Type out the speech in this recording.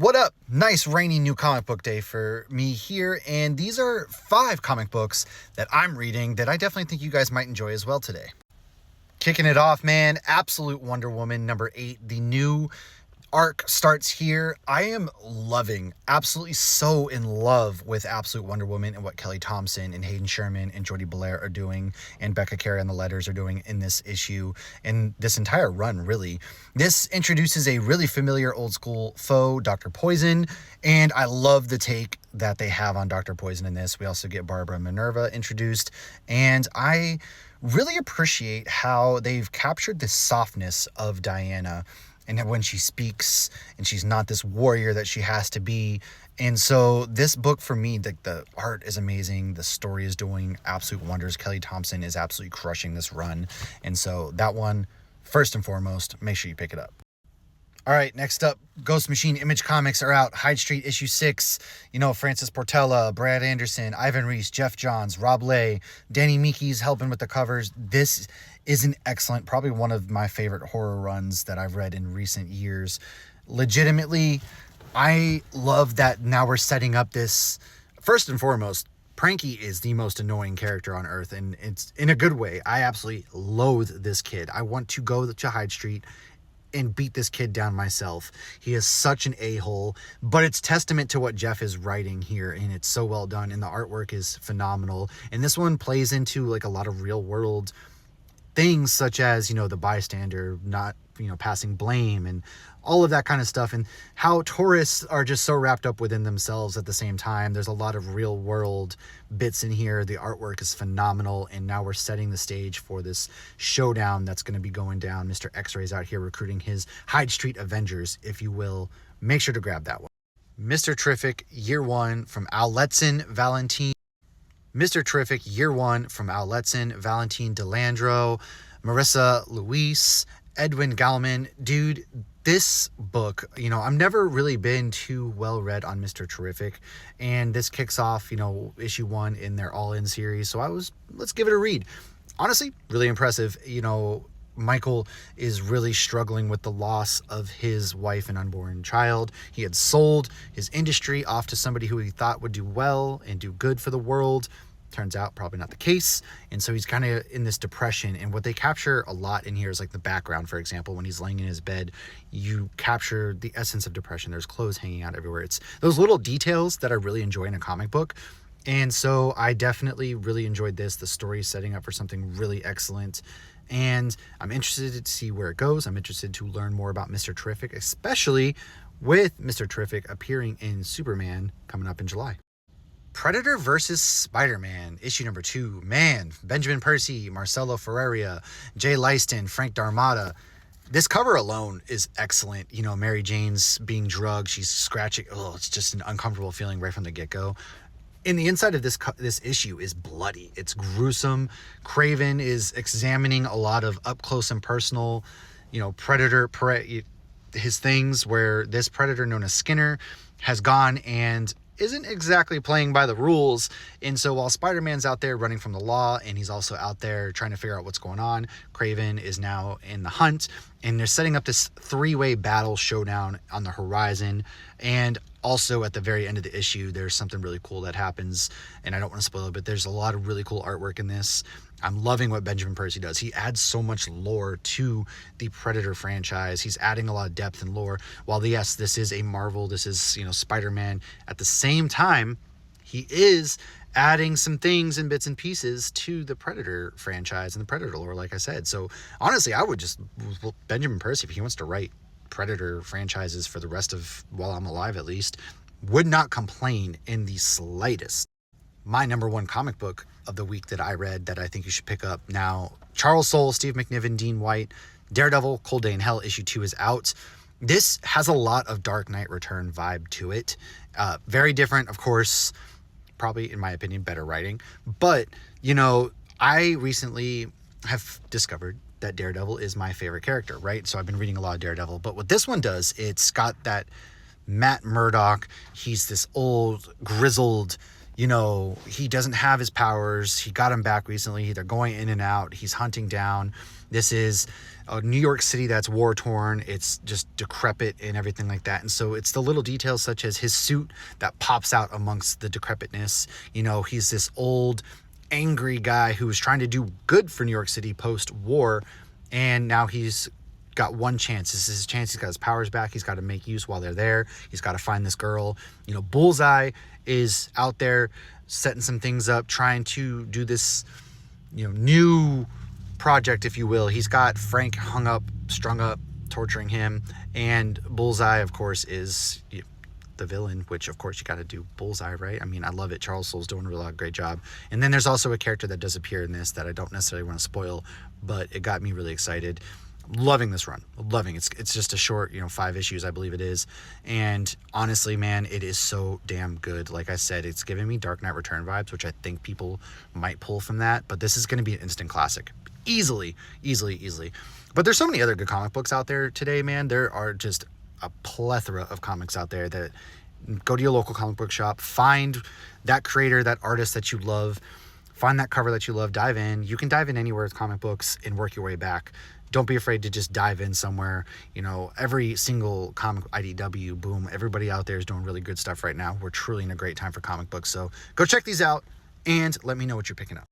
What up? Nice rainy new comic book day for me here, and these are 5 comic books that I'm reading that I definitely think you guys might enjoy as well today. Kicking it off, man, Absolute Wonder Woman number 8, the new arc starts here. I am absolutely so in love with Absolute Wonder Woman and what Kelly Thompson and Hayden Sherman and Jordie Bellaire are doing and Becca Carey on the letters are doing in this issue and this entire run, really. This introduces a really familiar old school foe, Dr. Poison, and I love the take that they have on Dr. Poison in this. We also get Barbara Minerva introduced, and I really appreciate how they've captured the softness of Diana and when she speaks and she's not this warrior that she has to be. And so this book for me, the art is amazing. The story is doing absolute wonders. Kelly Thompson is absolutely crushing this run. And so that one, first and foremost, make sure you pick it up. All right, next up, Ghost Machine Image Comics are out. Hyde Street issue 6. Francis Portela, Brad Anderson, Ivan Reis, Jeff Johns, Rob Lay, Danny Meekie's helping with the covers. This is an excellent, probably one of my favorite horror runs that I've read in recent years. Legitimately, I love that now we're setting up this. First and foremost, Pranky is the most annoying character on earth, and it's in a good way. I absolutely loathe this kid. I want to go to Hyde Street and beat this kid down myself. He is such an a-hole, but it's testament to what Jeff is writing here, and it's so well done, and the artwork is phenomenal. And this one plays into like a lot of real world things, such as, the bystander not, passing blame and all of that kind of stuff, and how tourists are just so wrapped up within themselves at the same time. There's a lot of real world bits in here. The artwork is phenomenal, and now we're setting the stage for this showdown that's going to be going down. Mr. X-Ray's out here recruiting his Hyde Street Avengers, if you will. Make sure to grab that one. Mr. Terrific Year 1 from Al Letson, Valentine. Mr. Terrific Year 1 from Al Letson, Valentine Delandro, Marissa Luis, Edwin Gallman. Dude, this book, I've never really been too well read on Mr. Terrific, and this kicks off, issue 1 in their all-in series, so let's give it a read. Honestly, really impressive. Michael is really struggling with the loss of his wife and unborn child. He had sold his industry off to somebody who he thought would do well and do good for the world. Turns out probably not the case. And so he's kind of in this depression. And what they capture a lot in here is like the background, for example, when he's laying in his bed, you capture the essence of depression. There's clothes hanging out everywhere. It's those little details that I really enjoy in a comic book. And so I definitely really enjoyed this. The story is setting up for something really excellent, and I'm interested to see where it goes. I'm interested to learn more about Mr. Terrific, especially with Mr. Terrific appearing in Superman coming up in July. Predator vs. Spider-Man, issue number 2. Man, Benjamin Percy, Marcelo Ferreira, Jay Leiston, Frank Darmada. This cover alone is excellent. Mary Jane's being drugged. She's scratching. Oh, it's just an uncomfortable feeling right from the get-go. And the inside of this issue is bloody. It's gruesome. Craven is examining a lot of up close and personal, his things, where this predator known as Skinner has gone and isn't exactly playing by the rules. And so while Spider-Man's out there running from the law, and he's also out there trying to figure out what's going on, Craven is now in the hunt, and they're setting up this 3-way battle showdown on the horizon. And also at the very end of the issue, there's something really cool that happens, and I don't want to spoil it, but there's a lot of really cool artwork in this. I'm loving what Benjamin Percy does. He adds so much lore to the Predator franchise. He's adding a lot of depth and lore. While yes, this is a Marvel, this is, Spider-Man, at the same time, he is adding some things and bits and pieces to the Predator franchise and the Predator lore, like I said. So honestly, I would just, Benjamin Percy, if he wants to write Predator franchises for the rest of, while I'm alive at least, would not complain in the slightest. My number 1 comic book of the week that I read that I think you should pick up now, Charles Soule, Steve McNiven, Dean White, Daredevil, Cold Day in Hell, issue 2 is out. This has a lot of Dark Knight Return vibe to it. Very different, of course, probably, in my opinion, better writing. But, I recently have discovered that Daredevil is my favorite character, right? So I've been reading a lot of Daredevil. But what this one does, it's got that Matt Murdock. He's this old, grizzled, he doesn't have his powers. He got him back recently. They're going in and out. He's hunting down. This is a New York City that's war-torn. It's just decrepit and everything like that. And so it's the little details such as his suit that pops out amongst the decrepitness. You know, he's this old, angry guy who was trying to do good for New York City post-war, and now he's got one chance. This is his chance. He's got his powers back. He's got to make use while they're there. He's got to find this girl. You know, Bullseye is out there setting some things up, trying to do this, you know, new project, if you will. He's got Frank hung up, strung up, torturing him, and Bullseye, of course, is the villain, which of course you got to do Bullseye, right? I mean, I love it. Charles Soule's doing a really great job. And then there's also a character that does appear in this that I don't necessarily want to spoil, but it got me really excited. Loving this run. Loving it. It's just a short, 5 issues, I believe it is. And honestly, man, it is so damn good. Like I said, it's giving me Dark Knight Return vibes, which I think people might pull from that, but this is going to be an instant classic. Easily. But there's so many other good comic books out there today, man. There are just a plethora of comics out there that go to your local comic book shop, find that creator, that artist that you love, find that cover that you love, dive in. You can dive in anywhere with comic books and work your way back. Don't be afraid to just dive in somewhere. Every single comic IDW, boom, everybody out there is doing really good stuff right now. We're truly in a great time for comic books. So go check these out and let me know what you're picking up.